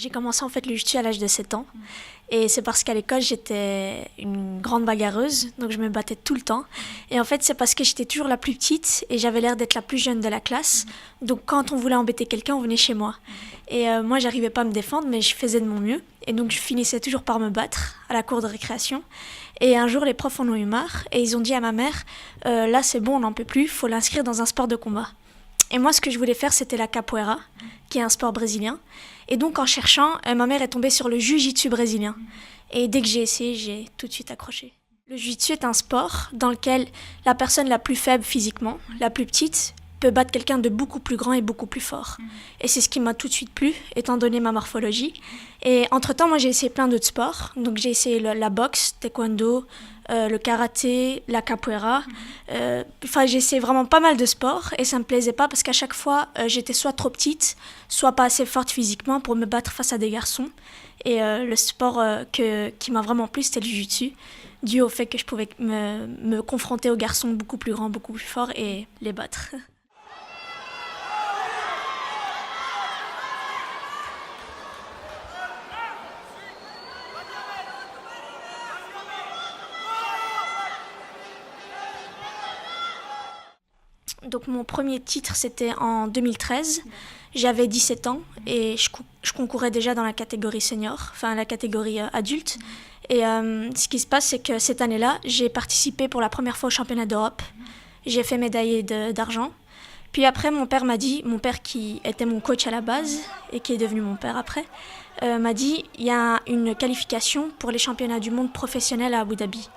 J'ai commencé en fait le jiu-jitsu à l'âge de 7 ans. Et c'est parce qu'à l'école, j'étais une grande bagarreuse, donc je me battais tout le temps. Et en fait, c'est parce que j'étais toujours la plus petite et j'avais l'air d'être la plus jeune de la classe. Donc quand on voulait embêter quelqu'un, on venait chez moi. Et moi, j'arrivais pas à me défendre, mais je faisais de mon mieux. Et donc je finissais toujours par me battre à la cour de récréation. Et un jour, les profs en ont eu marre et ils ont dit à ma mère « Là, c'est bon, on n'en peut plus, il faut l'inscrire dans un sport de combat ». Et moi, ce que je voulais faire, c'était la capoeira, qui est un sport brésilien. Et donc, en cherchant, ma mère est tombée sur le jiu-jitsu brésilien. Et dès que j'ai essayé, j'ai tout de suite accroché. Le jiu-jitsu est un sport dans lequel la personne la plus faible physiquement, la plus petite, peut battre quelqu'un de beaucoup plus grand et beaucoup plus fort. Et c'est ce qui m'a tout de suite plu, étant donné ma morphologie. Et entre-temps, moi, j'ai essayé plein d'autres sports. Donc, j'ai essayé la boxe, taekwondo, le karaté, la capoeira. J'ai essayé vraiment pas mal de sports et ça me plaisait pas parce qu'à chaque fois, j'étais soit trop petite, soit pas assez forte physiquement pour me battre face à des garçons. Et le sport qui m'a vraiment plu, c'était le jiu-jitsu, dû au fait que je pouvais me confronter aux garçons beaucoup plus grands, beaucoup plus forts et les battre. Donc mon premier titre, c'était en 2013. J'avais 17 ans et je concourais déjà dans la catégorie senior, enfin la catégorie adulte. Et ce qui se passe, c'est que cette année-là, j'ai participé pour la première fois au championnat d'Europe. J'ai fait médaille d'argent. Puis après, mon père qui était mon coach à la base et qui est devenu mon père après, m'a dit il y a une qualification pour les championnats du monde professionnels à Abu Dhabi.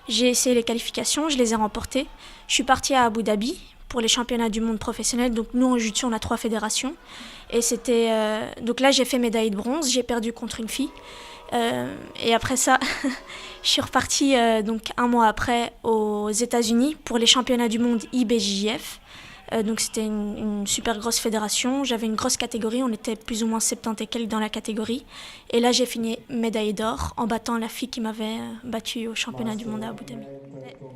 J'ai essayé les qualifications, je les ai remportées. Je suis partie à Abu Dhabi pour les championnats du monde professionnel. Donc nous en jiu-jitsu, on a 3 fédérations. Et c'était donc là j'ai fait médaille de bronze, j'ai perdu contre une fille. Et après ça, je suis repartie donc un mois après aux États-Unis pour les championnats du monde IBJJF. Donc c'était une super grosse fédération, j'avais une grosse catégorie, on était plus ou moins 70 et quelques dans la catégorie. Et là j'ai fini médaille d'or en battant la fille qui m'avait battue au championnat du monde à Abu Dhabi.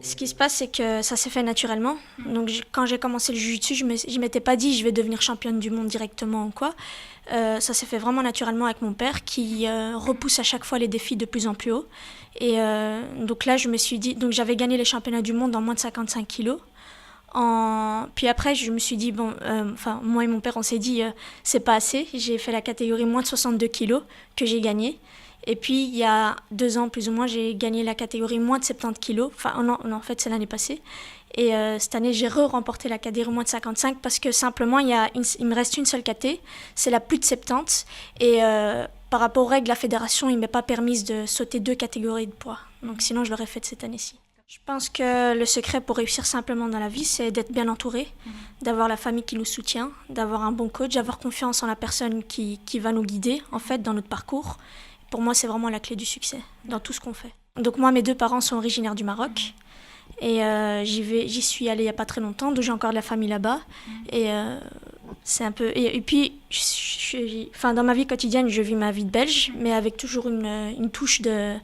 Ce qui se passe, c'est que ça s'est fait naturellement. Donc quand j'ai commencé le jiu-jitsu, je m'étais pas dit je vais devenir championne du monde directement ou quoi. Ça s'est fait vraiment naturellement avec mon père qui repousse à chaque fois les défis de plus en plus haut. Et donc là je me suis dit, donc j'avais gagné les championnats du monde en moins de 55 kilos. Puis après, je me suis dit, moi et mon père, on s'est dit, c'est pas assez. J'ai fait la catégorie moins de 62 kilos que j'ai gagné. Et puis, il y a 2 ans, plus ou moins, j'ai gagné la catégorie moins de 70 kilos. Enfin, non, en fait, c'est l'année passée. Et cette année, j'ai remporté la catégorie moins de 55 parce que simplement, il me reste une seule caté. C'est la plus de 70. Et par rapport aux règles, la fédération, il ne m'est pas permise de sauter 2 catégories de poids. Donc sinon, je l'aurais fait cette année-ci. Je pense que le secret pour réussir simplement dans la vie, c'est d'être bien entouré, d'avoir la famille qui nous soutient, d'avoir un bon coach, d'avoir confiance en la personne qui va nous guider en fait dans notre parcours. Pour moi, c'est vraiment la clé du succès dans tout ce qu'on fait. Donc moi, mes 2 parents sont originaires du Maroc et j'y suis allée il n'y a pas très longtemps, donc j'ai encore de la famille là-bas. Et c'est un peu... Et puis, dans ma vie quotidienne, je vis ma vie de Belge, mais avec toujours une touche de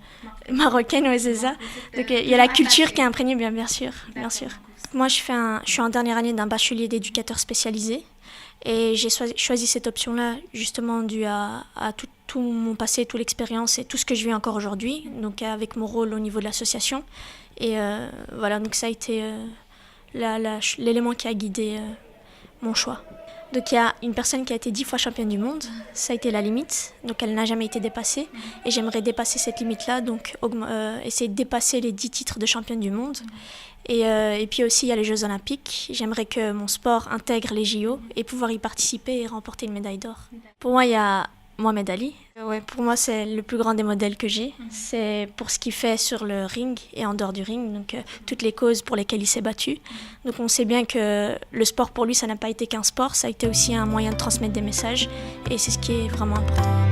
marocaine, ouais, c'est ça. Donc il y a la culture qui est imprégnée, bien sûr, bien sûr. Moi, je suis en dernière année d'un bachelier d'éducateur spécialisé. Et j'ai choisi cette option-là justement dû à tout mon passé, toute l'expérience et tout ce que je vis encore aujourd'hui, donc avec mon rôle au niveau de l'association. Et voilà, donc ça a été l'élément qui a guidé mon choix. Donc il y a une personne qui a été 10 fois championne du monde, ça a été la limite, donc elle n'a jamais été dépassée. Et j'aimerais dépasser cette limite-là, donc essayer de dépasser les 10 titres de championne du monde. Et puis aussi il y a les Jeux Olympiques, j'aimerais que mon sport intègre les JO et pouvoir y participer et remporter une médaille d'or. Pour moi il y a Mohamed Ali. Ouais, pour moi c'est le plus grand des modèles que j'ai, c'est pour ce qu'il fait sur le ring et en dehors du ring, donc toutes les causes pour lesquelles il s'est battu. Donc on sait bien que le sport pour lui ça n'a pas été qu'un sport, ça a été aussi un moyen de transmettre des messages et c'est ce qui est vraiment important.